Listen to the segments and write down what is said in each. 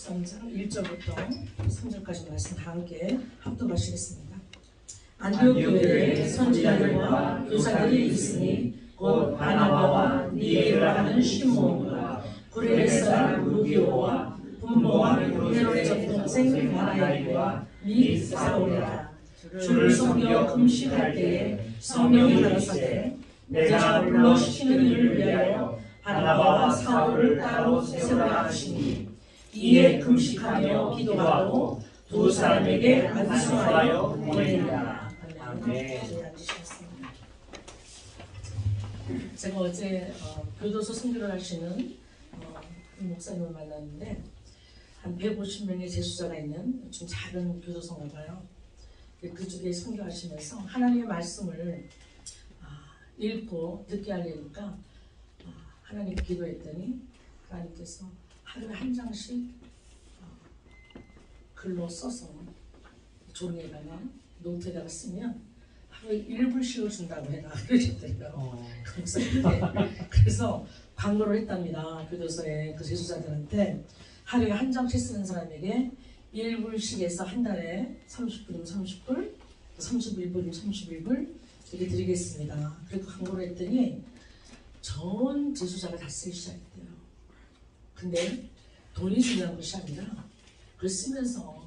13장 1절부터 3절까지 말씀 다 함께 합독하시겠습니다. 안디옥 교회에 선지자들과 교사들이 있으니 곧 바나바와 니게를 하는 시몬과 구레네 사람 루기오와 분모와 헤롯의 적동생 바나야이와 및 사울이라. 주를 섬겨 금식할 때에 성령이 가라사대 내가 불러시키는 일을 위하여 바나바와 사울을 따로 세우라 하시니 이에 금식하며 기도하고 두 사람에게 안수하여 보내니라. 아멘. 제가 어제 교도소 선교를 하시는 목사님을 만났는데 한 150명의 재수자가 있는 좀 작은 교도소인가 봐요. 그쪽에 선교하시면서 하나님의 말씀을 읽고 듣게 하려니까 하나님께 기도했더니 하나님께서 하루에 한 장씩 글로 써서 종이에다가 노트에다가 쓰면 하루에 1불씩을 준다고 해라 그러셨더라고요. 그래서 광고를 했답니다. 교도소에 그 재수자들한테 하루에 한 장씩 쓰는 사람에게 1불씩에서 한 달에 30불이면 30불, 31불이면 31불 이렇게 드리겠습니다. 그렇게 광고를 했더니 전 재수자가 다 쓰기 시작했대요. 근데 돈이 중요한 것이 아니라 그걸 쓰면서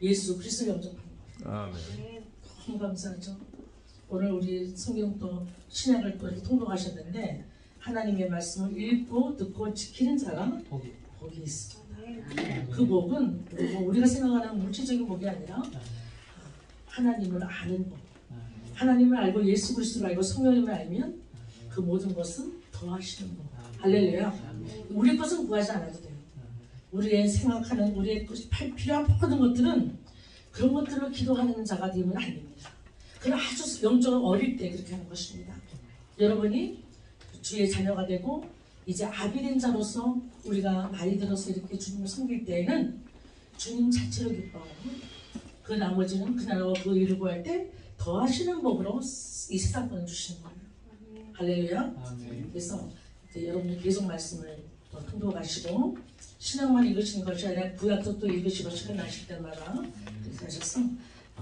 예수 그리스도를 영접하는 거예요. 아멘. 너무 감사하죠. 오늘 우리 성경 또 신약을 또 통독하셨는데 하나님의 말씀을 읽고 듣고 지키는 자가 복이 있습니다. 그 복은 우리가 생각하는 물질적인 복이 아니라 하나님을 아는 복. 하나님을 알고 예수 그리스도를 알고 성령님을 알면 그 모든 것은 더하시는 복. 할렐루야. 우리 것은 구하지 않아도 돼요. 우리의 생각하는 우리의 필요한 모든 것들은 그런 것들을 기도하는 자가 되면 안 됩니다. 그건 아주 영적으로 어릴 때 그렇게 하는 것입니다. 여러분이 주의 자녀가 되고 이제 아비 된 자로서 우리가 나이 들어서 이렇게 주님을 섬길 때에는 주님 자체로 기뻐하고 그 나머지는 그 나라와 그 일을 구할 때 더하시는 법으로 이 세상권을 주시는 거예요. 할렐루야. 아멘. 그래서 이제 여러분들 계속 말씀을 통독하시고 신앙만 읽으시는 것이 아니라 구약도 또 읽으시고 시간 나실 때마다 그렇게 하셔서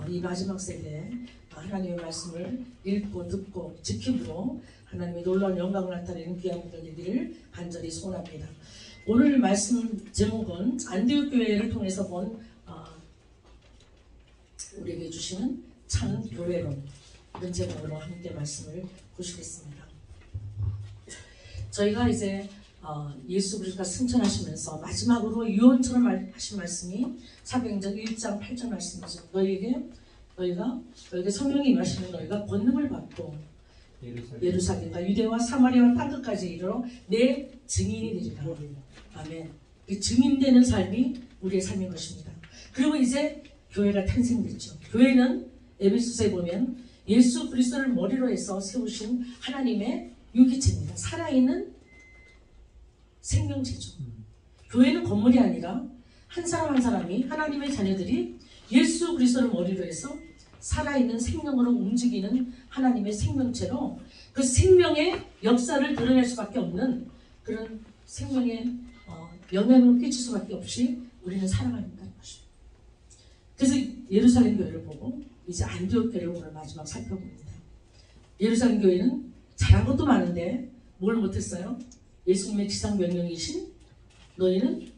이 마지막 세대에 하나님의 말씀을 읽고 듣고 지킴으로 하나님의 놀라운 영광을 나타내는 귀한 분들 되기를 간절히 소원합니다. 오늘 말씀 제목은 안디옥 교회를 통해서 본 우리에게 주시는 참 교회론 이런 제목으로 함께 말씀을 보시겠습니다. 저희가 이제 예수 그리스도가 승천하시면서 마지막으로 유언처럼 하신 말씀이 사도행전 1장 8절 말씀이죠. 너희가 성령이 임하시는 너희가 권능을 받고 예루살렘과 유대와 사마리아와 땅끝까지 이르러 내 증인이 되리라. 아멘. 그 증인되는 삶이 우리의 삶인 것입니다. 그리고 이제 교회가 탄생됐죠. 교회는 에베소서에 보면 예수 그리스도를 머리로 해서 세우신 하나님의 유기체입니다. 살아있는 생명체죠. 교회는 건물이 아니라 한 사람 한 사람이 하나님의 자녀들이 예수 그리스도를 머리로 해서 살아있는 생명으로 움직이는 하나님의 생명체로 그 생명의 역사를 드러낼 수밖에 없는 그런 생명의 영향을 끼칠 수밖에 없이 우리는 살아간다는 것입니다. 그래서 예루살렘 교회를 보고 이제 안디옥 교회를 오늘 마지막 살펴봅니다. 예루살렘 교회는 잘한 것도 많은데 뭘 못했어요? 예수님의 지상 명령이신 너희는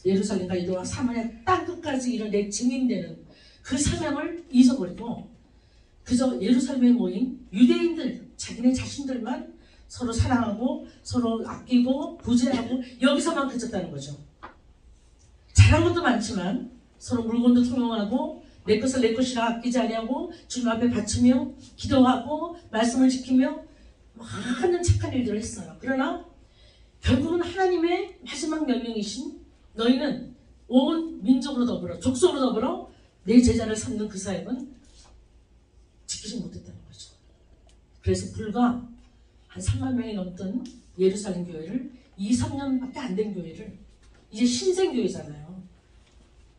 예루살렘과 유대와 사마리아 땅끝까지 이르러 내 증인되는 그 사명을 잊어버리고 그저 예루살렘에 모인 유대인들 자기네 자신들만 서로 사랑하고 서로 아끼고 구제하고 여기서만 그쳤다는 거죠. 잘한 것도 많지만 서로 물건도 통용하고 내 것을 내 것이라 아끼지 아니하고 주님 앞에 바치며 기도하고 말씀을 지키며 많은 착한 일들을 했어요. 그러나 결국은 하나님의 마지막 명령이신 너희는 온 민족으로 더불어 족속으로 더불어 내 제자를 삼는 그 사역은 지키지 못했다는 거죠. 그래서 불과 한 3만 명이 넘던 예루살렘 교회를 2, 3년밖에 안 된 교회를 이제 신생교회잖아요.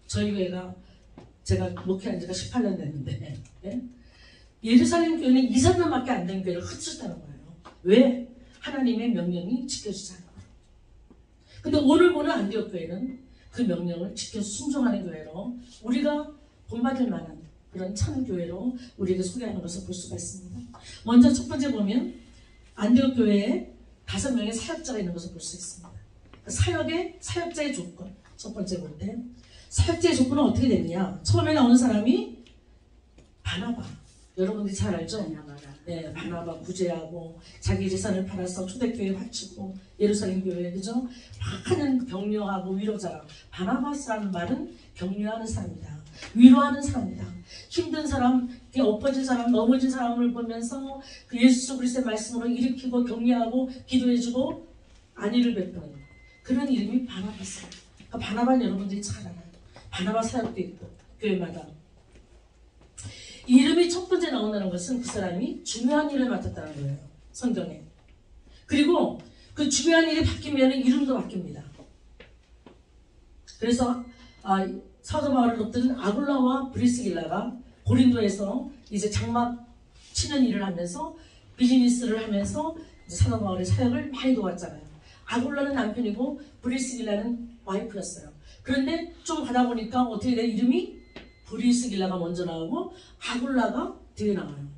저희 교회가 제가 목회한 지가 18년 됐는데 예루살렘 교회는 2, 3년밖에 안 된 교회를 흩으셨다는 거예요. 왜? 하나님의 명령이 지켜지지 않아요. 근데 오늘 보는 안디옥 교회는 그 명령을 지켜 순종하는 교회로 우리가 본받을 만한 그런 참 교회로 우리에게 소개하는 것을 볼 수가 있습니다. 먼저 첫 번째 보면 안디옥 교회에 5명의 사역자가 있는 것을 볼 수 있습니다. 사역자의 조건, 첫 번째 볼 때 사역자의 조건은 어떻게 되느냐. 처음에 나오는 사람이 바나바. 여러분들이 잘 알죠? 네, 바나바 구제하고 자기 재산을 팔아서 초대교회에 바치고 예루살렘 교회, 그죠? 많은 격려하고 위로자라. 바나바스라는 말은 격려하는 사람이다. 위로하는 사람이다. 힘든 사람, 엎어진 사람, 넘어진 사람을 보면서 그 예수 그리스도의 말씀으로 일으키고 격려하고 기도해주고 안위를 베푸는 그런 이름이 바나바스. 그러니까 바나바는 여러분들이 잘 알아요. 바나바 사역도 있고 교회마다. 이름이 첫 번째 나온다는 것은 그 사람이 중요한 일을 맡았다는 거예요. 성경에. 그리고 그 중요한 일이 바뀌면 이름도 바뀝니다. 그래서 사도 바울을 돕던 아굴라와 브리스길라가 고린도에서 이제 장막 치는 일을 하면서 비즈니스를 하면서 이제 사도 바울의 사역을 많이 도왔잖아요. 아굴라는 남편이고 브리스길라는 와이프였어요. 그런데 좀 가다 보니까 어떻게 돼? 이름이 브리스길라가 먼저 나오고 아굴라가 뒤에 나와요.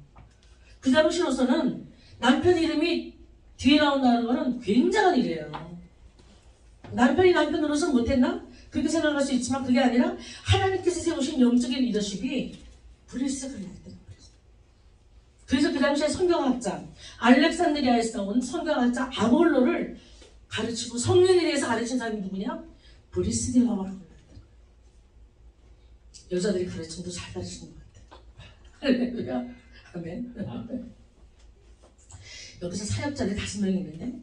그 당시로서는 남편 이름이 뒤에 나온다는 것은 굉장한 일이에요. 남편이 남편으로서 못했나? 그렇게 생각할 수 있지만 그게 아니라 하나님께서 세우신 영적인 리더십이 브리스길라였던 거예요. 그래서 그 당시에 성경학자 알렉산드리아에서 온 성경학자 아볼로를 가르치고 성령에 대해서 가르친 사람이 누구냐? 브리스길라라고 불렀다. 여자들이 가르침도 잘 가르치는 것 같아요. 할렐루야. 아멘. 여기서 사역자들이 5명이 있는데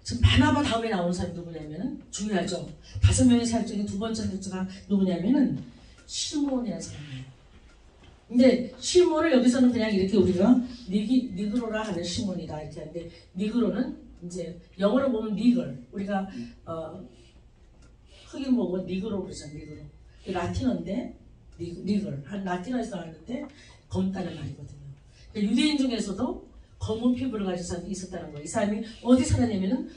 지금 바나바 다음에 나오는 사람이 누구냐면은 중요하죠. 5명의 사역 중에 두 번째 사역자가 누구냐면은 시몬이라는 사람이에요. 근데 시몬을 여기서는 그냥 이렇게 우리가 니그로라 하는 시몬이다 이렇게 하는데 니그로는 이제 영어로 보면 니글 우리가 흑인 보고 니그로 그러죠. 니그로 라틴어인데 니글 한 라틴어에서 나왔는데 검다는 말이거든요. 유대인 중에서도 검은 피부를 가진 사람이 있었다는 거예요. 이 사람이 어디 살았냐면은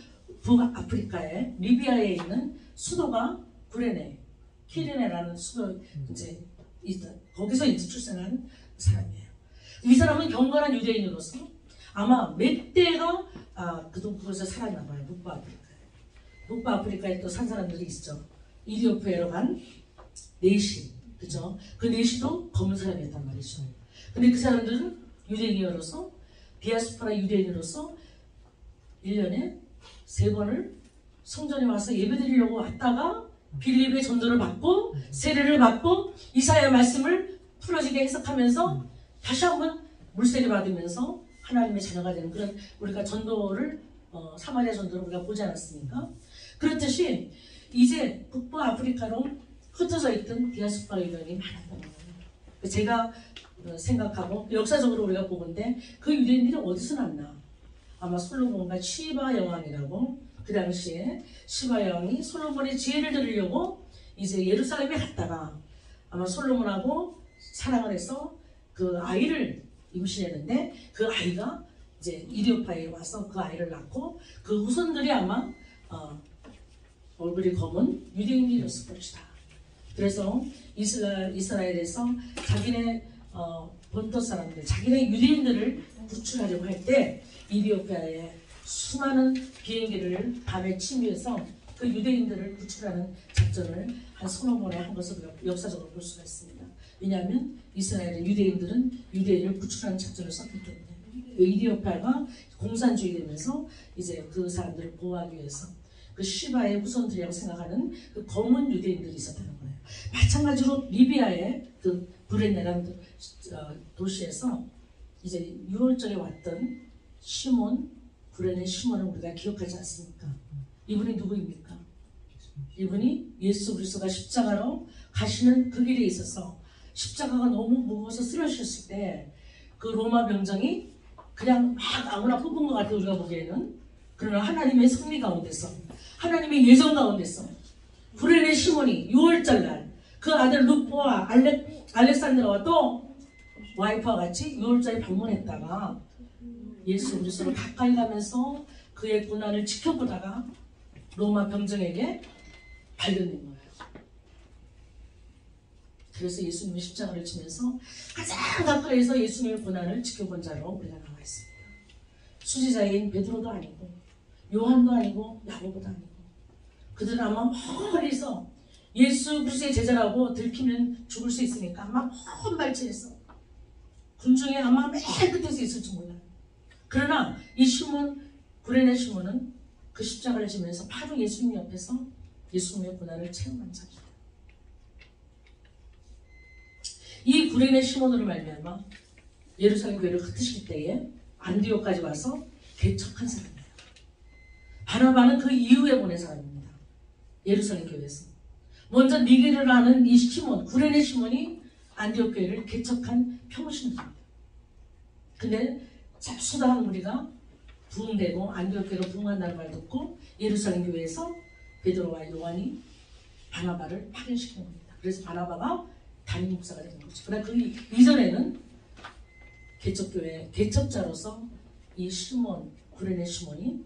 북아프리카에 리비아에 있는 수도가 구레네, 키레네라는 수도 이제 거기서 이제 출생한 사람이에요. 이 사람은 경건한 유대인으로서 아마 몇 대가 그곳에 살았나 봐요. 북아프리카에 또 산 사람들이 있죠. 이디오피아로 간 네시, 그죠? 그 네시도 검은 사람이었단 말이죠. 근데 그 사람들은 유대인으로서 디아스포라 유대인으로서 1년에 3번을 성전에 와서 예배드리려고 왔다가 빌립의 전도를 받고 세례를 받고 이사야 말씀을 풀어지게 해석하면서 다시 한번 물세례 받으면서 하나님의 자녀가 되는 그런 우리가 전도를 사마리아 전도를 우리가 보지 않았습니까? 그렇듯이 이제 북부 아프리카로 흩어져 있던 디아스포라 유대인이 많았던 거예요. 제가 생각하고 역사적으로 우리가 보건데 그 유대인들이 어디서 났나? 아마 솔로몬과 시바 여왕이라고 그 당시에 시바 여왕이 솔로몬의 지혜를 들으려고 이제 예루살렘에 갔다가 아마 솔로몬하고 사랑을 해서 그 아이를 임신했는데 그 아이가 이제 이디오피아에 와서 그 아이를 낳고 그 후손들이 아마 얼굴이 검은 유대인이었을 것이다. 그래서 이스라엘에서 자기네 본토 사람들, 자기네 유대인들을 구출하려고 할 때 이디오피아에 수많은 비행기를 밤에 침입해서 그 유대인들을 구출하는 작전을 한 솔로몬이 한 것을 우리가 역사적으로 볼 수가 있습니다. 왜냐하면 이스라엘의 유대인들은 유대인을 구출하는 작전을 썼기 때문에 이디오피아가 공산주의 되면서 이제 그 사람들을 보호하기 위해서 그 시바의 후손들이라고 생각하는 그 검은 유대인들이 있었다는 거예요. 마찬가지로 리비아의 그 브레네라는 도시에서 이제 6월절에 왔던 시몬, 브레네 시몬을 우리가 기억하지 않습니까? 이분이 누구입니까? 이분이 예수 그리스도가 십자가로 가시는 그 길에 있어서 십자가가 너무 무거워서 쓰러졌을 때 그 로마 병정이 그냥 막 아무나 뽑은 것 같아요. 우리가 보기에는. 그러나 하나님의 섭리 가운데서 하나님의 예정 가운데서 브레네 시몬이 6월절 날 그 아들 루포와 알렉산드라와 또 와이프와 같이 6월절에 방문했다가 예수 그리스도를 가까이 가면서 그의 고난을 지켜보다가 로마 병정에게 발견된 거예요. 그래서 예수님이 십자가를 지면서 가장 가까이서 예수님의 고난을 지켜본 자로 우리가 나와 있습니다. 수지자인 베드로도 아니고 요한도 아니고 야고보도 아니고 그들은 아마 멀리서 예수 그리스도의 제자라고 들키면 죽을 수 있으니까 아마 먼 발치에서 군중에 아마 맨 끝에서 있을지 몰라요. 그러나 이 시몬, 구레네 시몬은 그 십자가를 지면서 바로 예수님 옆에서 예수님의 고난을 체험한 자입니다. 이 구레네 시몬으로 말미암아 예루살렘 교회를 흩으실 때에 안디옥까지 와서 개척한 사람이에요. 바나바는 그 이후에 보낸 사람입니다. 예루살렘 교회에서 먼저 니게르를 하는 이 시몬, 구레네 시몬이 안디옥 교회를 개척한 평신도입니다. 근데 수다한 무리가 부흥되고 안디옥 교회로 부흥한다는 말 듣고 예루살렘 교회에서 베드로와 요한이 바나바를 파견시킨 겁니다. 그래서 바나바가 담임 목사가 된 거죠. 그러나 그 이전에는 개척교회 개척자로서 이 시몬, 구레네 시몬이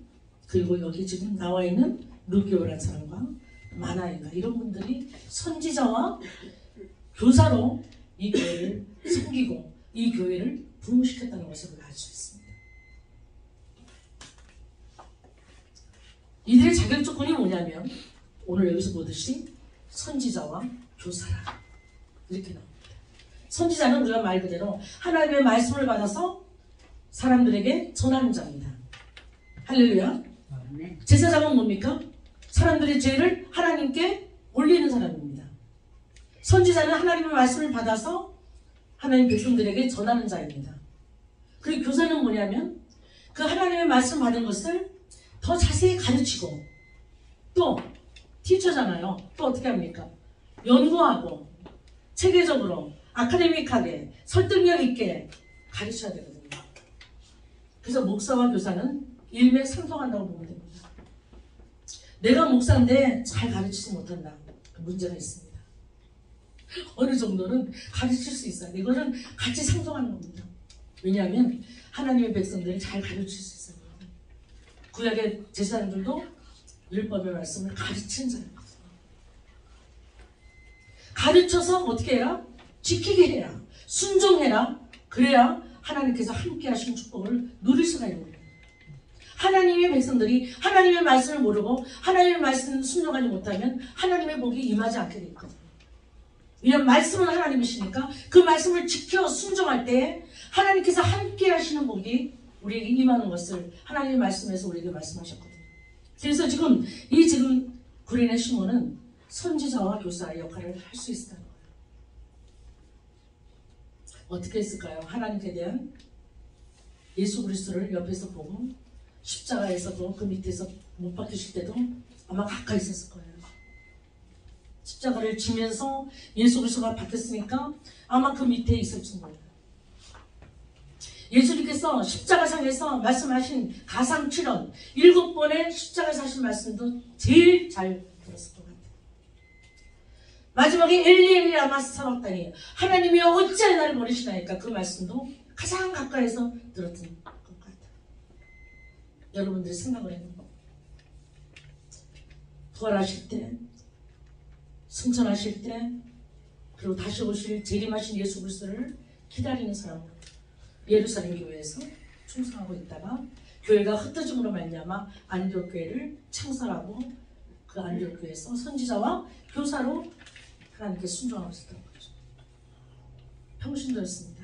그리고 여기 지금 나와 있는 루기오라는 사람과 마나인가 이런 분들이 선지자와 교사로 이 교회를 섬기고 이 교회를 부흥시켰다는 것을 우리가 알 수 있습니다. 이들의 자격 조건이 뭐냐면 오늘 여기서 보듯이 선지자와 교사라 이렇게 나옵니다. 선지자는 우리가 말 그대로 하나님의 말씀을 받아서 사람들에게 전하는 자입니다. 할렐루야. 제사장은 뭡니까? 사람들의 죄를 하나님께 올리는 사람입니다. 선지자는 하나님의 말씀을 받아서 하나님 백성들에게 전하는 자입니다. 그리고 교사는 뭐냐면 그 하나님의 말씀 받은 것을 더 자세히 가르치고 또 티처잖아요. 또 어떻게 합니까? 연구하고 체계적으로 아카데믹하게 설득력 있게 가르쳐야 되거든요. 그래서 목사와 교사는 일맥상통한다고 보면 됩니다. 내가 목사인데 잘 가르치지 못한다. 문제가 있습니다. 어느 정도는 가르칠 수 있어요. 이거는 같이 상통하는 겁니다. 왜냐하면 하나님의 백성들을 잘 가르칠 수 있어요. 구약의 제사장들도 율법의 말씀을 가르치는 자였거든요. 가르쳐서 어떻게 해라? 지키게 해라. 순종해라. 그래야 하나님께서 함께 하신 축복을 누릴 수가 있는 거예요. 하나님의 백성들이 하나님의 말씀을 모르고 하나님의 말씀을 순종하지 못하면 하나님의 복이 임하지 않게 돼 있거든요. 왜냐하면 말씀은 하나님이시니까 그 말씀을 지켜 순종할 때 하나님께서 함께 하시는 복이 우리에게 임하는 것을 하나님의 말씀에서 우리에게 말씀하셨거든요. 그래서 지금 구레네 시몬은 선지자와 교사의 역할을 할 수 있었다는 거예요. 어떻게 했을까요? 하나님께 대한 예수 그리스도를 옆에서 보고 십자가에서도 그 밑에서 못 박히실 때도 아마 가까이 있었을 거예요. 십자가를 지면서 예수 그리스도가 박혔으니까 아마 그 밑에 있을지 몰라요. 예수님께서 십자가상에서 말씀하신 가상칠언 7번의 십자가에서 하신 말씀도 제일 잘 들었을 것 같아요. 마지막에 엘리 라마 사박다니 하나님이 어찌하여 나를 버리시나이까 그 말씀도 가장 가까이서 들었던 것 같아요. 여러분들이 생각을 해보고 부활하실 때 승천하실 때 그리고 다시 오실 재림하신 예수 그리스도를 기다리는 사람은 예루살렘 교회에서 충성하고 있다가 교회가 흩어짐으로 말미암아 안디옥 교회를 창설하고 그 안디옥 교회에서 선지자와 교사로 하나님께 순종하고 있었던 거죠. 평신도였습니다.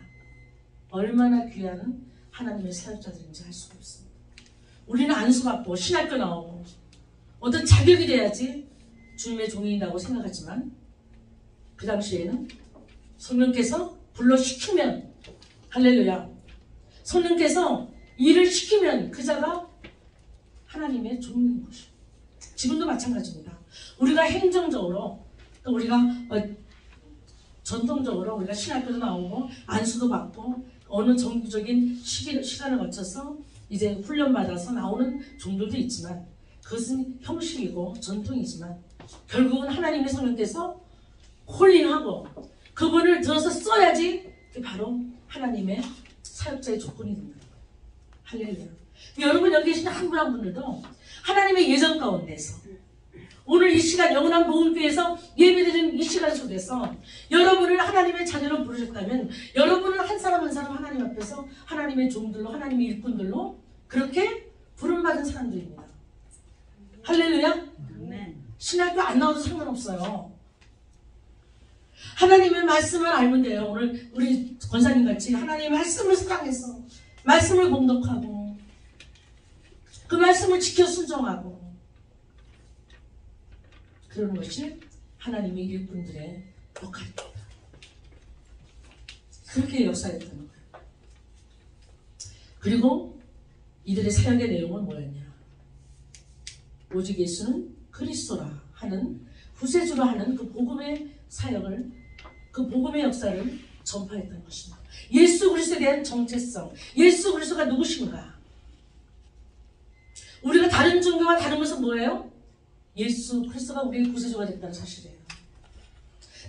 얼마나 귀한 하나님의 사역자들인지 알 수가 없습니다. 우리는 안수받고 신학교 나오고 어떤 자격이 돼야지 주님의 종이라고 생각하지만 그 당시에는 성령께서 불러시키면 할렐루야 성령께서 일을 시키면 그 자가 하나님의 종인 것이에요. 지금도 마찬가지입니다. 우리가 행정적으로 또 우리가 전통적으로 우리가 신학교도 나오고 안수도 받고 어느 정기적인 시간을 거쳐서 이제 훈련받아서 나오는 종들도 있지만 그것은 형식이고 전통이지만 결국은 하나님의 성령께서 콜링하고 그분을 들어서 써야지 그게 바로 하나님의 사역자의 조건이 된다는 거예요. 할렐루야. 여러분 여기 계신 한 분 한 분들도 하나님의 예정 가운데서 오늘 이 시간 영원한 복음교회에서 예배드리는 이 시간 속에서 여러분을 하나님의 자녀로 부르셨다면 여러분은 한 사람 한 사람 하나님 앞에서 하나님의 종들로 하나님의 일꾼들로 그렇게 부름받은 사람들입니다. 할렐루야. 신학교 안 나와도 상관없어요. 하나님의 말씀을 알면 돼요. 오늘 우리 권사님 같이 하나님의 말씀을 사랑해서 말씀을 공독하고 그 말씀을 지켜 순종하고 그러는 것이 하나님의 일꾼들의 역할입니다. 그렇게 역사했던 거예요. 그리고 이들의 사역의 내용은 뭐였냐? 오직 예수는 그리스도라 하는 구세주로 하는 그 복음의 사역을 그 복음의 역사를 전파했던 것입니다. 예수 그리스도에 대한 정체성, 예수 그리스도가 누구신가? 우리가 다른 종교와 다른 것은 뭐예요? 예수 그리스도가 우리의 구세주가 됐다는 사실이에요.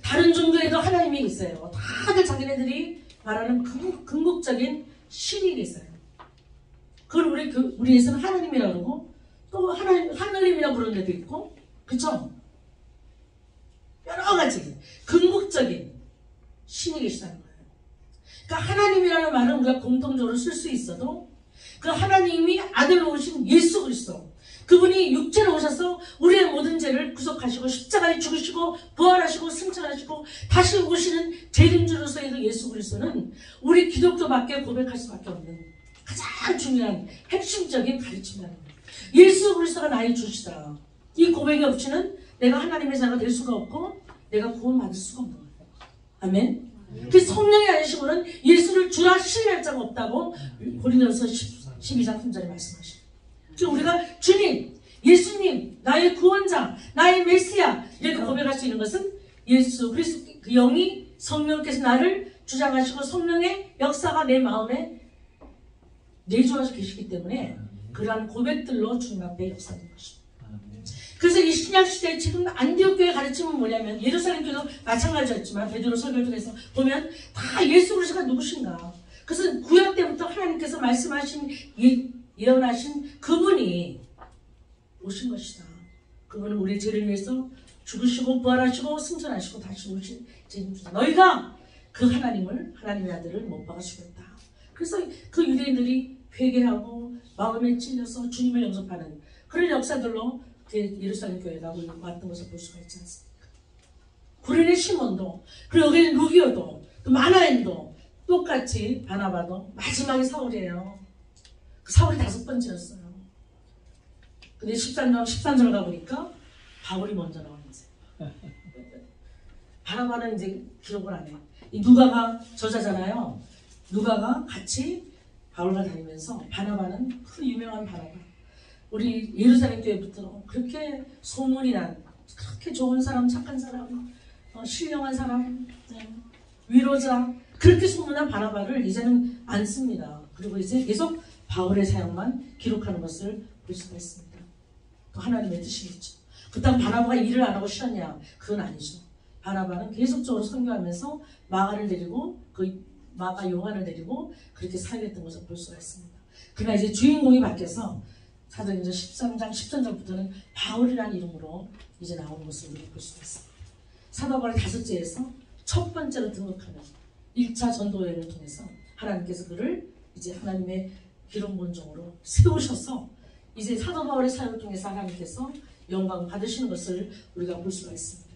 다른 종교에도 하나님이 있어요. 다들 자기네들이 말하는 궁극적인 신이 있어요. 그걸 우리에서는 하나님이라고 그러고 또 하늘님이라고 부르는 데도 있고, 그쵸? 여러 가지 궁극적인 신이 계시다는 거예요. 그러니까 하나님이라는 말은 우리가 공통적으로 쓸 수 있어도 그 하나님이 아들로 오신 예수 그리스도, 그분이 육체로 오셔서 우리의 모든 죄를 구속하시고 십자가에 죽으시고 부활하시고 승천하시고 다시 오시는 재림주로서의 그 예수 그리스도는 우리 기독교밖에 고백할 수밖에 없는 가장 중요한 핵심적인 가르침이라는 거예요. 예수 그리스도가 나의 주시다. 이 고백이 없이는 내가 하나님의 자가 될 수가 없고 내가 구원받을 수가 없는 거예요. 아멘. 그 성령의 안식으로는 예수를 주라 신뢰할 자가 없다고 고린도서 12장 3절에 말씀하시죠. 그래서 우리가 주님, 예수님, 나의 구원자, 나의 메시아 이렇게 고백할 수 있는 것은 예수 그리스도 그 영이 성령께서 나를 주장하시고 성령의 역사가 내 마음에 내주어서 계시기 때문에 그러한 고백들로 주님 앞에 역사하는 것입니다. 그래서 이 신약시대에 지금 안디옥교회 가르침은 뭐냐면 예루살렘 교회도 마찬가지였지만 베드로 설교를 통해서 보면 다 예수 그리스도가 누구신가. 그래서 구약 때부터 하나님께서 말씀하신 예언하신 그분이 오신 것이다. 그분은 우리의 죄를 위해서 죽으시고 부활하시고 승천하시고 다시 오신 죄인주다. 너희가 그 하나님을 하나님의 아들을 못 박아 죽였다. 그래서 그 유대인들이 회개하고 마음에 찔려서 주님을 영접하는 그런 역사들로 예루살렘 교회가 왔던 것을 볼 수가 있지 않습니까? 구레네 시몬도 그리고 여기는 루기오도 또 마나엔도 똑같이 바나바도 마지막에 사울이에요. 그 사울이 5번째였어요. 근데 13절 가보니까 바울이 먼저 나오는 거예요. 바나바는 이제 기록을 안 해요. 이 누가가 저자잖아요. 누가가 같이 바울과 다니면서 바나바는 그 유명한 바나바. 우리 예루살렘 교회부터 그렇게 소문이 난 그렇게 좋은 사람, 착한 사람, 신령한 사람, 위로자 그렇게 소문난 바나바를 이제는 안 씁니다. 그리고 이제 계속 바울의 사역만 기록하는 것을 볼 수가 있습니다. 또 하나님의 뜻이겠죠. 그렇다고 바나바가 일을 안 하고 쉬었냐? 그건 아니죠. 바나바는 계속적으로 선교하면서 마가를 데리고 마가 요한을 데리고 그렇게 사역했던 것을 볼 수가 있습니다. 그러나 이제 주인공이 바뀌어서 사도행전 13장 10절부터는 바울이라는 이름으로 이제 나오는 것을 우리가 볼 수가 있습니다. 사도 바울의 5제에서 첫 번째로 등극하는 1차 전도 여행을 통해서 하나님께서 그를 이제 하나님의 기름본종으로 세우셔서 이제 사도 바울의 사역을 통해서 하나님께서 영광 받으시는 것을 우리가 볼 수가 있습니다.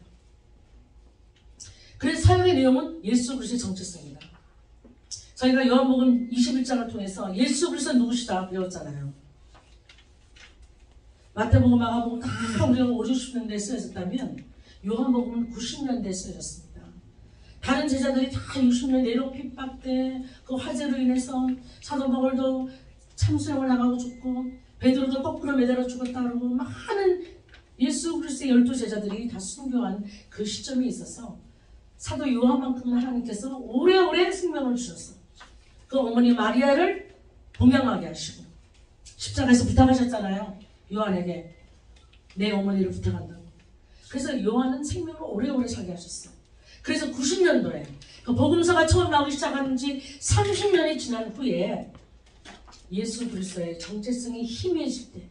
그래서 사역의 내용은 예수 그리스도의 정체성입니다. 저희가 요한복음 21장을 통해서 예수 그리스도 누구시다 배웠잖아요. 마태복음, 마가복음 다 우리가 5, 60년대에 쓰여졌다면 요한복음은 90년대에 쓰여졌습니다. 다른 제자들이 다 60년 내로 핍박돼 그 화재로 인해서 사도 바울도 참수형을 나가고 죽고 베드로도 거꾸로 매달아 죽었다 그러고 많은 예수 그리스도의 12제자들이 다 순교한 그 시점이 있어서 사도 요한만큼은 하나님께서 오래오래 생명을 주셨어. 그 어머니 마리아를 동양하게 하시고 십자가에서 부탁하셨잖아요. 요한에게 내 어머니를 부탁한다고. 그래서 요한은 생명을 오래오래 살게 하셨어. 그래서 90년도에 그 복음서가 처음 나오기 시작한 지 30년이 지난 후에 예수 그리스도의 정체성이 희미해질 때,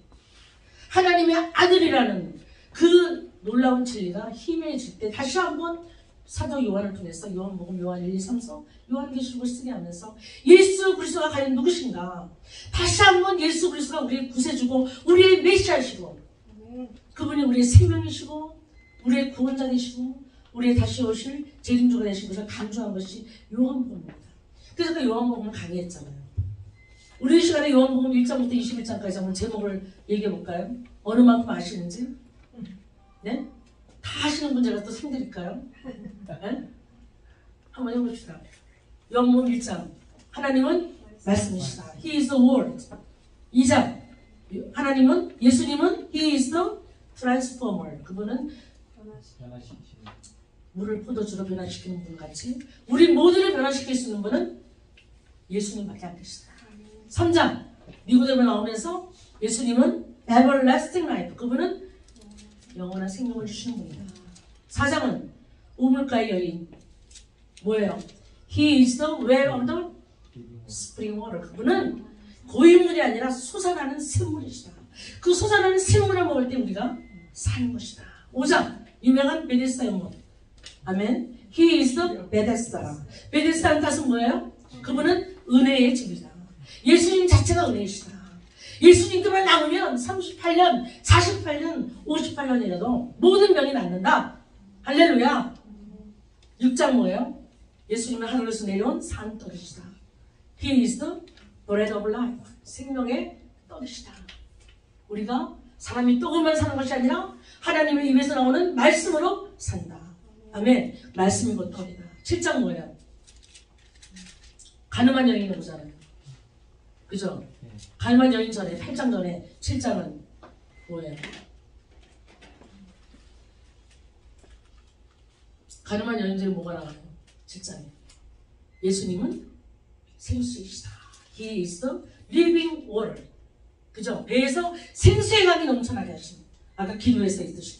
하나님의 아들이라는 그 놀라운 진리가 희미해질 때 다시 한번 사도 요한을 통해서 요한복음, 요한 1, 2, 3, 4, 요한계시록을 쓰게 하면서 예수 그리스도가 과연 누구신가, 다시 한번 예수 그리스도가 우리의 구세주고 우리의 메시아시고 그분이 우리의 생명이시고 우리의 구원자 되시고 우리의 다시 오실 재림주가 되신 것을 강조한 것이 요한복음입니다. 그래서 그 요한복음을 강의했잖아요. 우리 이 시간에 요한복음 1장부터 21장까지 한번 제목을 얘기해 볼까요? 어느 만큼 아시는지? 네? 다 아시는 분 제가 또 상드릴까요? 네? 한번 해봅시다. 요한복음 1장, 하나님은 말씀이시다. He is the Word. 2장, 하나님은, 예수님은 He is the Transformer. 그분은 물을 포도주로 변화시키는 분 같이 우리 모두를 변화시킬 수 있는 분은 예수님밖에 안 계시다. 3장, 니고데모 나오면서 예수님은 Everlasting Life. 그분은 영원한 생명을 주시는 분이다. 4장은 우물가의 여인. 뭐예요? He is the well of the spring water. 그분은 고인물이 아니라 솟아나는 샘물이시다. 그 솟아나는 샘물을 먹을 때 우리가 사는 것이다. 5장, 유명한 베데스다 연못. 아멘. He is the Bethesda. 베데스다는 뜻은 뭐예요? 그분은 은혜의 집이다. 예수님 자체가 은혜이시다. 예수님께만 남으면 38년, 48년, 58년이라도 모든 병이 낫는다. 할렐루야. 6장 뭐예요? 예수님은 하늘에서 내려온 산떡이시다. He is the bread of life. 생명의 떡이시다. 우리가 사람이 떡으로만 사는 것이 아니라 하나님의 입에서 나오는 말씀으로 산다. 아멘. 말씀이 곧 떡이다. 7장 뭐예요? 가늠한 여인을 보잖아요. 그죠? 가늠한 여인 전에 8장 전에 7장은 뭐예요? 가늠한 여인들이 뭐가 나와요? 7장에 예수님은 생수이시다. He is the living water. 그죠? 배에서 생수의 강이 넘쳐나게 하시는, 아까 기도에서 있듯이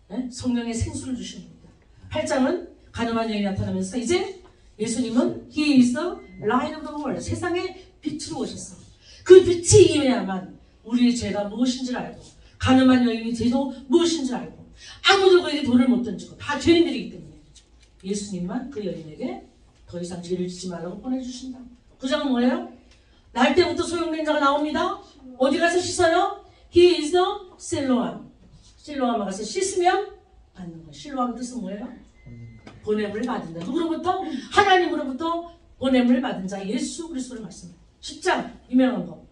네? 성령의 생수를 주시는 겁니다. 8장은 가늠한 여인이 나타나면서 이제 예수님은 He is the light of the world. 세상에 빛으로 오셨어. 그 빛이 임해야만 우리의 죄가 무엇인지를 알고, 가늠한 여인의 죄도 무엇인지를 알고, 아무도 그에게 돌을 못 던지고 다 죄인들이기 때문에 예수님만 그 여인에게 더 이상 죄를 짓지 말라고 보내주신다. 9장은 뭐예요? 날 때부터 소용된 자가 나옵니다. 어디 가서 씻어요? He is the 실로암. 실로암에 가서 씻으면 받는 것. 실로암 뜻은 뭐예요? 보냄을 받은 자. 누구로부터? 하나님으로부터 보냄을 받은 자 예수 그리스도를 말씀합니다. 10장 유명한 거.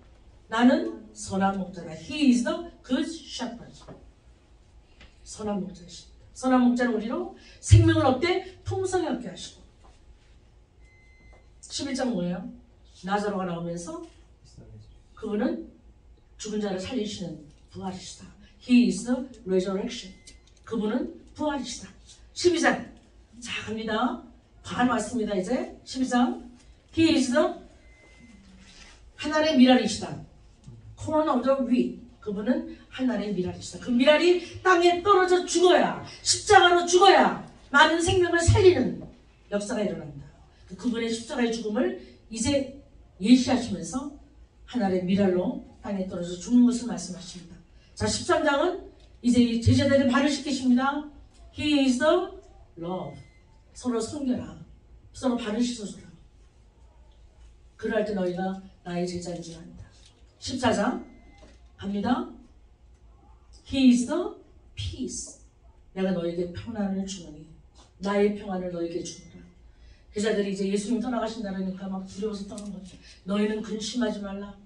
나는 선한 목자다. He is the good shepherd. 선한 목자이십니다. 선한 목자는 우리로 생명을 얻되 풍성히 얻게 하시고. 11장 뭐예요? 나사로가 나오면서 그분은 죽은 자를 살리시는 부활이시다. He is the resurrection. 그분은 부활이시다. 12장. 자, 갑니다. 반 왔습니다. 이제 12장. He is the 하나님의 미랄이시다. Corn of the wheat. 그분은 하나님의 미랄이시다. 그 미랄이 땅에 떨어져 죽어야, 십자가로 죽어야 많은 생명을 살리는 역사가 일어난다. 그분의 십자가의 죽음을 이제 예시하시면서 하나님의 미랄로 땅에 떨어져 죽는 것을 말씀하십니다. 자, 13장은 이제 제자들의 발을 씻기십니다. He is the love. 서로 섬겨라. 서로 발을 씻어주라. 그럴 때 너희가 나의 제자인 줄 안다. 14장 갑니다. He is the peace. 내가 너에게 평안을 주노니 나의 평안을 너에게 주노라. 제자들이 이제 예수님 떠나가신다니까 막 두려워서 떠난 거죠. 너희는 근심하지 말라.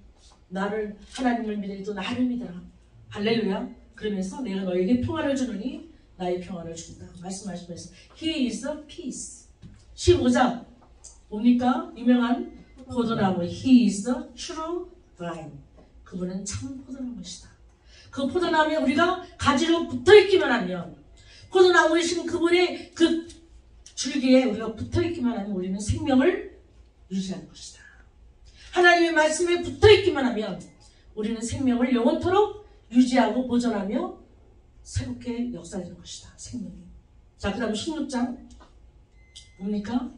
나를, 하나님을 믿으니 또 나를 믿어라. 할렐루야. 그러면서 내가 너에게 평안을 주노니 나의 평안을 준다. 말씀하시면서 He is the peace. 15장 뭡니까? 유명한 포도나무. He is the true vine. 그분은 참 포도나무이시다. 그 포도나무에 우리가 가지로 붙어있기만 하면, 포도나무이신 그분의 그 줄기에 우리가 붙어있기만 하면 우리는 생명을 유지하는 것이다. 하나님의 말씀에 붙어있기만 하면 우리는 생명을 영원토록 유지하고 보존하며 새롭게 역사하는 것이다. 생명이. 자, 그 다음 16장 뭡니까?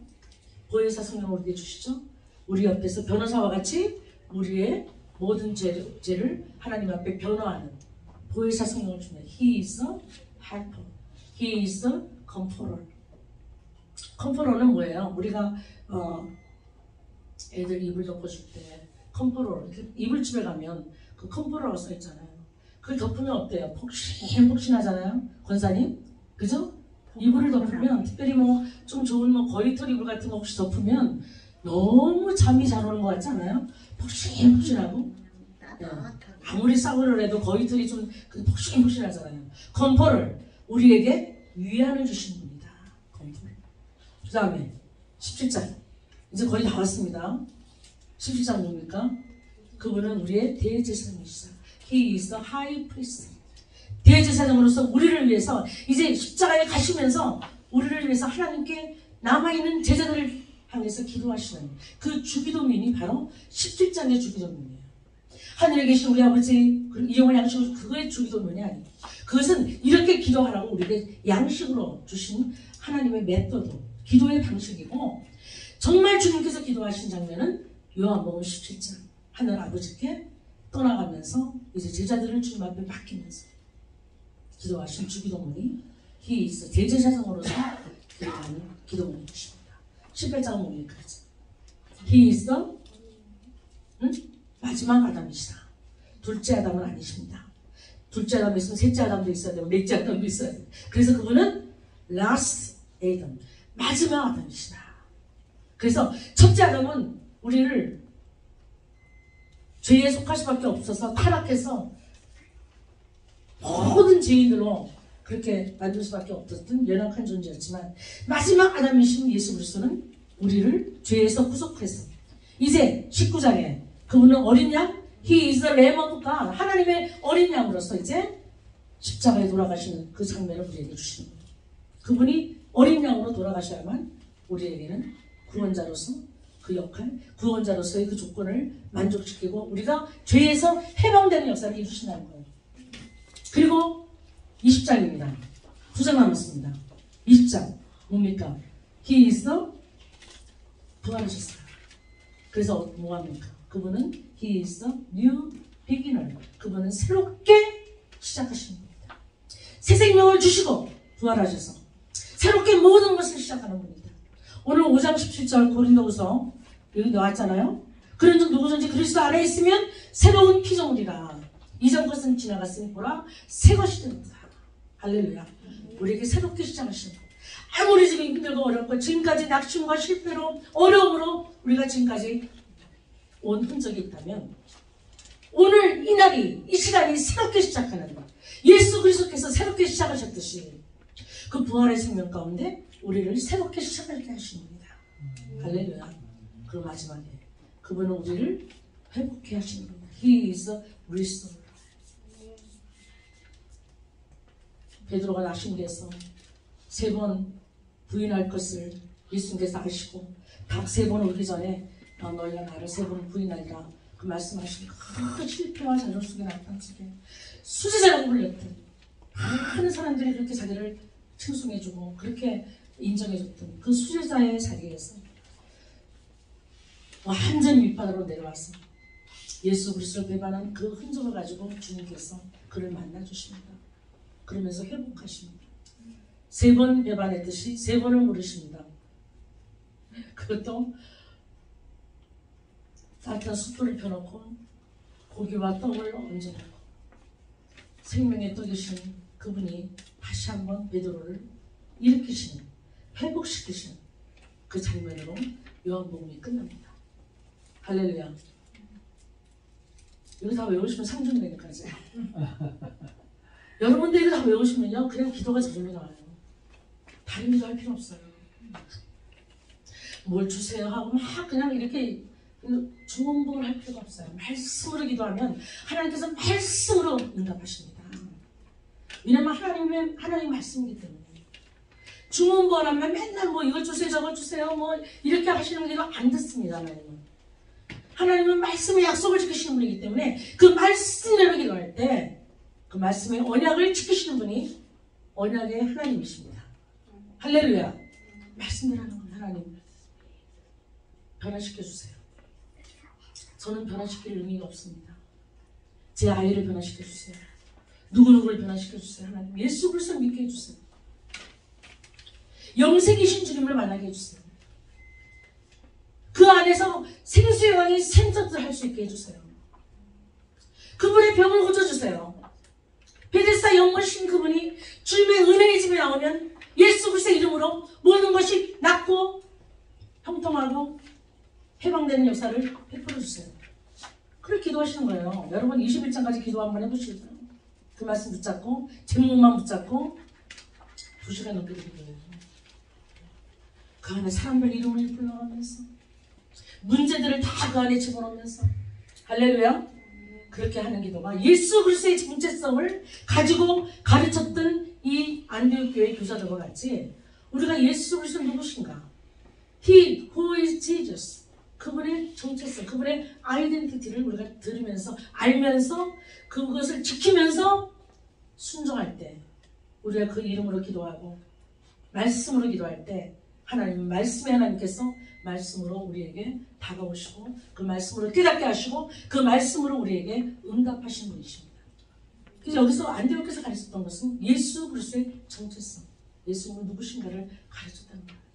보혜사 성령을 우리에게 주시죠. 우리 옆에서 변호사와 같이 우리의 모든 죄를 하나님 앞에 변호하는 보혜사 성령을 주는 He is a helper. He is a comforter. 컴포러는 뭐예요? 우리가 애들 이불 덮어줄 때 컴포러 이불집에 가면 그 컴포러가 써 있잖아요. 그걸 덮으면 어때요? 폭신폭신하잖아요. 권사님, 그죠? 이불을 덮으면 특별히 뭐 좀 좋은 뭐 거위털 이불 같은 거 혹시 덮으면 너무 잠이 잘 오는 것 같지 않아요? 폭신폭신하고. 네. 아무리 싸구려 해도 거위털이 좀 폭신폭신하잖아요. 컴포를 우리에게 위안을 주시는 분이다. 컴포를. 그 다음에 17장 이제 거의 다 왔습니다. 17장 뭡니까? 그분은 우리의 대제사장이시다. He is the high priest. 대제사장으로서 우리를 위해서 이제 십자가에 가시면서 우리를 위해서 하나님께 남아있는 제자들을 향해서 기도하시는 그 주기도문이 바로 17장의 주기도문이에요. 하늘에 계신 우리 아버지 이용한 양식으로 그거의 주기도문이 아니에요. 그것은 이렇게 기도하라고 우리에게 양식으로 주신 하나님의 메소드, 기도의 방식이고 정말 주님께서 기도하신 장면은 요한복음 17장 하늘 아버지께 떠나가면서 이제 제자들을 주님 앞에 맡기면서 기도하신 주기도문이 He is 대제사장으로서 기도하는 기도문이 주십니다. 18장은 뭡니까? He is the 마지막 아담이시다. 둘째 아담은 아니십니다. 둘째 아담이 있으면 셋째 아담도 있어야 되고 넷째 아담도 있어야 돼요. 그래서 그분은 last Adam, 마지막 아담이시다. 그래서 첫째 아담은 우리를 죄에 속할 수밖에 없어서 타락해서 모든 죄인들로 그렇게 만들 수밖에 없었던 연약한 존재였지만 마지막 아담이신 예수 그리스도는 우리를 죄에서 구속해서 이제 19장에 그분은 어린 양 He is the Lamb of God. 하나님의 어린 양으로서 이제 십자가에 돌아가시는 그 장면을 우리에게 주시는 거예요. 그분이 어린 양으로 돌아가셔야만 우리에게는 구원자로서 그 역할, 구원자로서의 그 조건을 만족시키고 우리가 죄에서 해방되는 역사를 이루신다는 거예요. 그리고 20장입니다. 2장 남았습니다. 20장 뭡니까? He is the 부활하셨어요. 그래서 뭐합니까? 그분은 He is the new beginner. 그분은 새롭게 시작하시는 겁니다. 새 생명을 주시고 부활하셔서 새롭게 모든 것을 시작하는 분이다. 오늘 5장 17절 고린도후서 여기 나왔잖아요. 그런즉 누구든지 그리스도 안에 있으면 새로운 피조물이라. 이전 것은 지나갔으니 보라 새 것이 됩니다. 할렐루야. 우리에게 새롭게 시작하시는 것. 아무리 지금 힘들고 어렵고 지금까지 낙심과 실패로 어려움으로 우리가 지금까지 온 흔적이 있다면 오늘 이 날이 이 시간이 새롭게 시작하는 것. 예수 그리스도께서 새롭게 시작하셨듯이 그 부활의 생명 가운데 우리를 새롭게 시작하게 하십니다. 할렐루야. 그리고 마지막에 그분은 우리를 회복해 하시는 겁니다. He is a restorer. 베드로가 낙심돼서 3번 부인할 것을 예수님께서 아시고 닭 3번 오기 전에 너희가 나를 3번 부인하리라 그 말씀하신 그 실패와 좌절 속에 나타난 속에 수제자라고 불렸던 많은 사람들이 그렇게 자기를 칭송해주고 그렇게 인정해줬던 그 수제자의 자리에서 완전히 밑바닥으로 내려와서 예수 그리스도를 배반한 그 흔적을 가지고 주님께서 그를 만나주십니다. 그러면서 회복하십니다. 3번 배반했듯이 3번을 물으십니다. 그것도 따뜻한 숯불을 펴놓고 고기와 떡을 얹어놓고 생명의 떡이신 그분이 다시 한번 베드로를 일으키시는 회복시키시는 그 장면으로 요한복음이 끝납니다. 할렐루야. 이거 다 외우시면 상중되니까지. 여러분들 이거 다 외우시면요 그냥 기도가 저절로 나와요. 다른 기도 할 필요 없어요. 뭘 주세요 하고 막 그냥 이렇게 중원복을 할 필요가 없어요. 말씀으로 기도하면 하나님께서 말씀으로 응답하십니다. 왜냐면 하나님 말씀이기 때문에. 중원복을 하면 맨날 뭐 이걸 주세요 저걸 주세요 뭐 이렇게 하시는 기도 안 듣습니다. 하나님은 말씀의 약속을 지키시는 분이기 때문에 그 말씀대로 기도할 때 그 말씀의 언약을 지키시는 분이 언약의 하나님이십니다. 할렐루야. 말씀대로 하는 분 하나님 변화시켜주세요. 저는 변화시킬 의미가 없습니다. 제 아이를 변화시켜주세요. 누구누구를 변화시켜주세요. 하나님 예수 그리스도를 믿게 해주세요. 영생이신 주님을 만나게 해주세요. 그 안에서 생수의 왕이 샘터를 할 수 있게 해주세요. 그분의 병을 고쳐주세요. 베데스다 연못신 그분이 주님의 은혜의 집에 나오면 예수 그리스도의 이름으로 모든 것이 낫고 형통하고 해방되는 역사를 베풀어주세요. 그렇게 기도하시는 거예요. 여러분 21장까지 기도 한번 해보시고요. 그 말씀 붙잡고 제목만 붙잡고 2시간 넘게 기도해요. 그 안에 사람들 이름을 불러가면서 문제들을 다 그 안에 집어넣으면서 할렐루야. 그렇게 하는 기도가 예수 그리스도의 정체성을 가지고 가르쳤던 이 안디옥 교회 교사들과 같이 우리가 예수 그리스도는 누구신가? He who is Jesus. 그분의 정체성, 그분의 아이덴티티를 우리가 들으면서 알면서 그것을 지키면서 순종할 때 우리가 그 이름으로 기도하고 말씀으로 기도할 때 하나님 말씀의 하나님께서 말씀으로 우리에게 다가오시고 그 말씀으로 깨닫게 하시고 그 말씀으로 우리에게 응답하신 분이십니다. 그래서 여기서 안디옥에서 가르쳤던 것은 예수 그리스도의 정체성, 예수님은 누구신가를 가르쳤다는 거예요.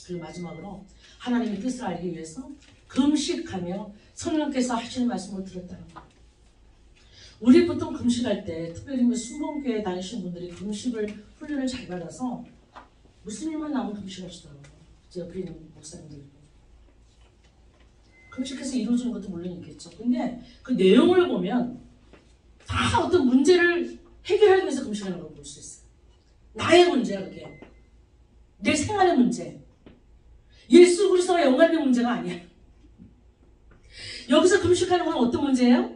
그리고 마지막으로 하나님의 뜻을 알기 위해서 금식하며 성령께서 하시는 말씀을 들었다는 거예요. 우리 보통 금식할 때 특별히 순복음교회 다니시는 분들이 금식을 훈련을 잘 받아서 무슨 일만 나오면 금식하시더라고요. 제 옆에 있는 목사님들도. 금식해서 이루어지는 것도 물론 있겠죠. 근데 그 내용을 보면 다 어떤 문제를 해결하기 위해서 금식하는 걸 볼 수 있어요. 나의 문제야 그게. 내 생활의 문제. 예수 그리스도와 연관된 문제가 아니야. 여기서 금식하는 건 어떤 문제예요?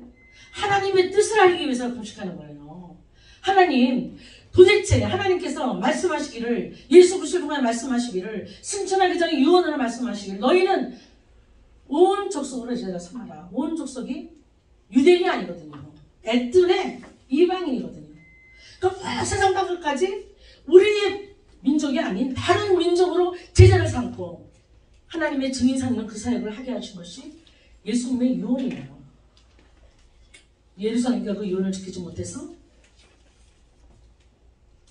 하나님의 뜻을 알기 위해서 금식하는 거예요. 하나님, 도대체 하나님께서 말씀하시기를 예수 그리스도를 통해 말씀하시기를 승천하기 전에 유언으로 말씀하시기를 너희는 온 족속으로 제가 삼아라. 온 족속이 유대인이 아니거든요. 애들의 이방인이거든요. 그러니까 세상 땅끝까지 우리의 민족이 아닌 다른 민족으로 제자를 삼고 하나님의 증인 삼는 그 사역을 하게 하신 것이 예수님의 유언이에요. 예루살렘과 그 유언을 지키지 못해서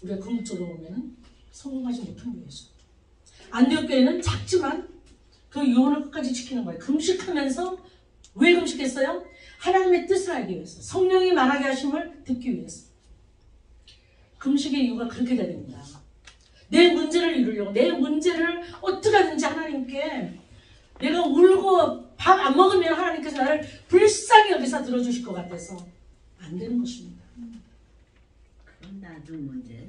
우리가 궁극적으로 보면 성공하지 못한 거죠. 안디옥 교회는 작지만 그 유언을 끝까지 지키는 거예요. 금식하면서 왜 금식했어요? 하나님의 뜻을 알기 위해서, 성령이 말하게 하심을 듣기 위해서. 금식의 이유가 그렇게 돼야 됩니다. 내 문제를 이루려고, 내 문제를 어떻게 하든지 하나님께 내가 울고 밥 안 먹으면 하나님께서 나를 불쌍히 여기서 들어주실 것 같아서 안 되는 것입니다. 그건 나중 문제야.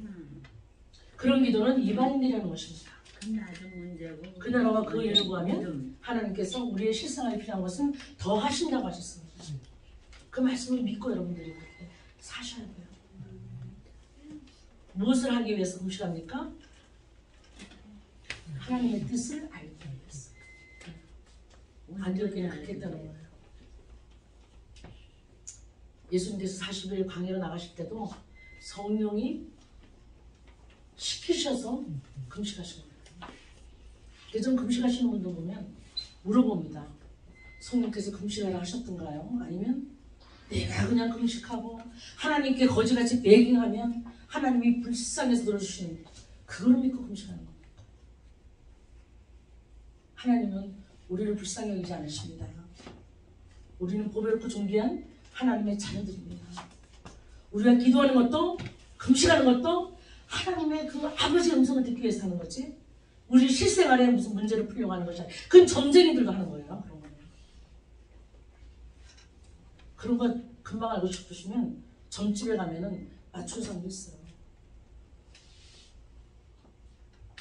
그런 기도는 이방인들이라는 것입니다. 그건 나중 문제고. 그 나라와 그 일을 구하면 하나님께서 우리의 실생활에 필요한 것은 더 하신다고 하셨습니다. 그 말씀을 믿고 여러분들이 그렇게 사셔야 돼요. 무엇을 하기 위해서 금식합니까? 하나님의 뜻을 알기 위해서. 안디옥 교회는 그렇게 했다는 거예요. 예수님께서 40일 광야로 나가실 때도 성령이 시키셔서 금식하신 거예요. 그래서 금식하시는 분들 보면 물어봅니다. 성령께서 금식하라 하셨던가요? 아니면 내가 그냥 금식하고 하나님께 거지같이 베깅하면 하나님이 불쌍해서 들어주시는 그걸 믿고 금식하는 겁니다. 하나님은 우리를 불쌍히 여기지 않으십니다. 우리는 보배롭고 존귀한 하나님의 자녀들입니다. 우리가 기도하는 것도 금식하는 것도 하나님의 그 아버지의 음성을 듣기 위해서 하는 거지 우리 실생활에 무슨 문제를 풀려고 하는 것이 아니라 그건 점쟁이들도 하는 거예요. 그런 거는. 그런 거 금방 알고 싶으시면 점집에 가면은 맞춘 사람도 있어요.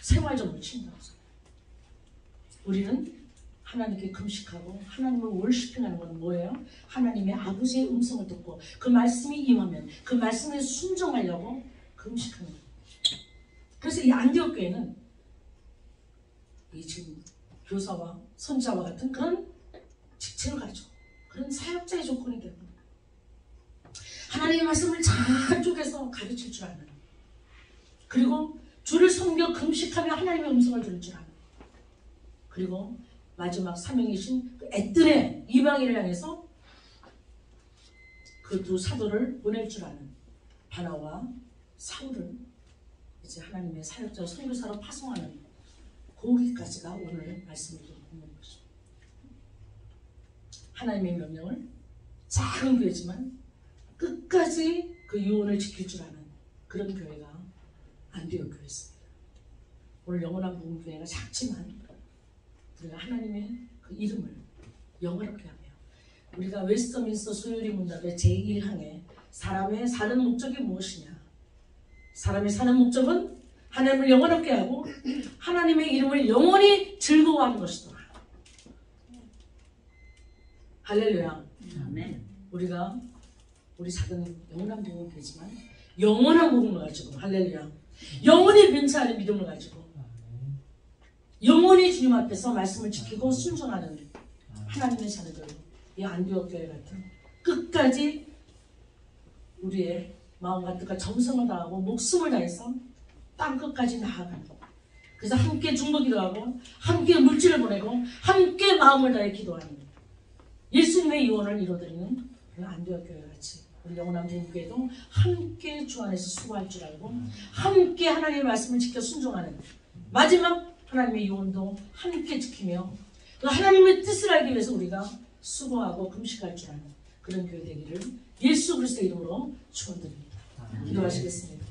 생활점을 친다고. 우리는 하나님께 금식하고 하나님을 월시핑하는 건 뭐예요? 하나님의 아버지의 음성을 듣고 그 말씀이 임하면 그 말씀에 순종하려고 금식하는 거예요. 그래서 이 안디옥 교회는 이 지금 교사와 선지자와 같은 그런 직책을 가지고 그런 사역자의 조건이 되는 거예요. 하나님의 말씀을 잘 쪼개서 가르칠 줄 아는, 그리고 주를 섬겨 금식하며 하나님의 음성을 들을 줄 아는, 그리고 마지막 사명이신 그 애들의 이방인을 향해서 그 두 사도를 보낼 줄 아는 바나와 사울을 이제 하나님의 사역자 선교사로 파송하는 거기까지가 오늘 말씀을 듣는 것입니다. 하나님의 명령을 작은 교회지만 끝까지 그 유언을 지킬 줄 아는 그런 교회가 안디옥 교회였습니다. 오늘 영원한 복음교회가 작지만 우리가 하나님의 그 이름을 영화롭게 하며 우리가 웨스트민스터 소요리 문답의 제1항에 사람의 사는 목적이 무엇이냐? 사람의 사는 목적은 하나님을 영원롭게 하고 하나님의 이름을 영원히 즐거워하는 것이더라. 할렐루야. 아멘. 우리가 우리 작은 영원한 복음교회지만 영원한 복음을 가지고 할렐루야. 영원히 변치 않은 믿음을 가지고 영원히 주님 앞에서 말씀을 지키고 순종하는 하나님의 자녀들, 이 안디옥 교회 같은 끝까지 우리의 마음과 뜻과 정성을 다하고 목숨을 다해서 땅 끝까지 나아가는, 그래서 함께 중보기도 하고 함께 물질을 보내고 함께 마음을 다해 기도하는 예수님의 유언을 이루어드리는 안디옥 교회 같이 우리 영원한 복음교회도 함께 주 안에서 수고할 줄 알고 함께 하나님의 말씀을 지켜 순종하는 마지막 하나님의 유언도 함께 지키며 그 하나님의 뜻을 알기 위해서 우리가 수고하고 금식할 줄 아는 그런 교회 되기를 예수 그리스도의 이름으로 축원드립니다. 기도하시겠습니다.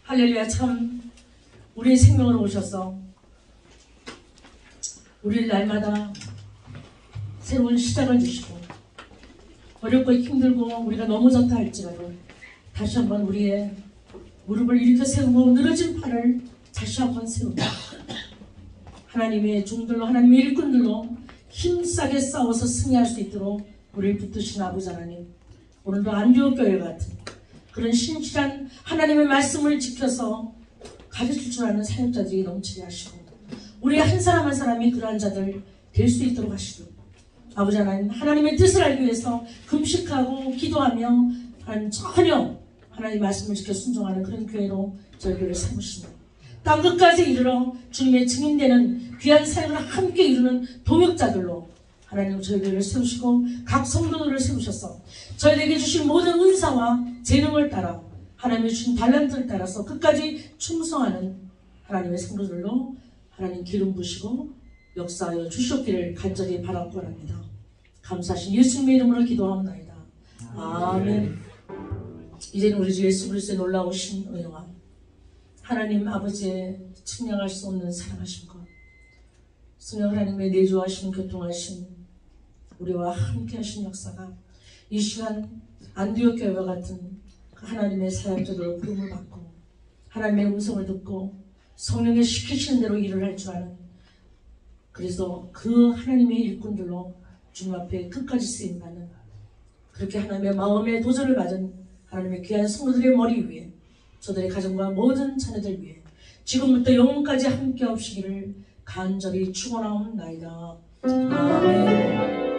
할렐루야. 참 우리의 생명으로 오셔서 우리를 날마다 새로운 시작을 주시고 어렵고 힘들고 우리가 넘어졌다 할지라도 다시 한번 우리의 무릎을 일으켜 세우고 늘어진 팔을 다시 한번 세우고 하나님의 종들로 하나님의 일꾼들로 힘싸게 싸워서 승리할 수 있도록 우리를 붙드신 아버지 하나님, 오늘도 안디옥 교회 같은 그런 신실한 하나님의 말씀을 지켜서 가르칠 줄 아는 사역자들이 넘치게 하시고 우리 한 사람 한 사람이 그러한 자들 될 수 있도록 하시고 아버지 하나님, 하나님의 뜻을 알기 위해서 금식하고 기도하며 전혀 하나님의 말씀을 지켜 순종하는 그런 교회로 저희를 삼으시며 땅 끝까지 이르러 주님의 증인되는 귀한 사역을 함께 이루는 동역자들로 하나님 저희들을 세우시고 각 성도들을 세우셔서 저희에게 주신 모든 은사와 재능을 따라 하나님의 주신 달란트를 따라서 끝까지 충성하는 하나님의 성도들로 하나님 기름 부시고 역사하여 주시옵기를 간절히 바라고 합니다. 감사하신 예수님의 이름으로 기도하옵나이다. 아멘. 이제는 우리 주 예수 그리스도의 놀라우신 은혜와 하나님 아버지의 측량할 수 없는 사랑하신 것, 성령 하나님의 내주하신 교통하신 우리와 함께 하신 역사가 이 시간 안디옥 교회와 같은 그 하나님의 사역자들로 부름을 받고 하나님의 음성을 듣고 성령의 시키시는 대로 일을 할 줄 아는, 그래서 그 하나님의 일꾼들로 주님 앞에 끝까지 쓰임받는 그렇게 하나님의 마음의 도전을 받은 하나님의 귀한 성도들의 머리 위에 저들의 가정과 모든 자녀들 위해 지금부터 영원까지 함께 하시기를 간절히 축원하옵나이다. 아멘.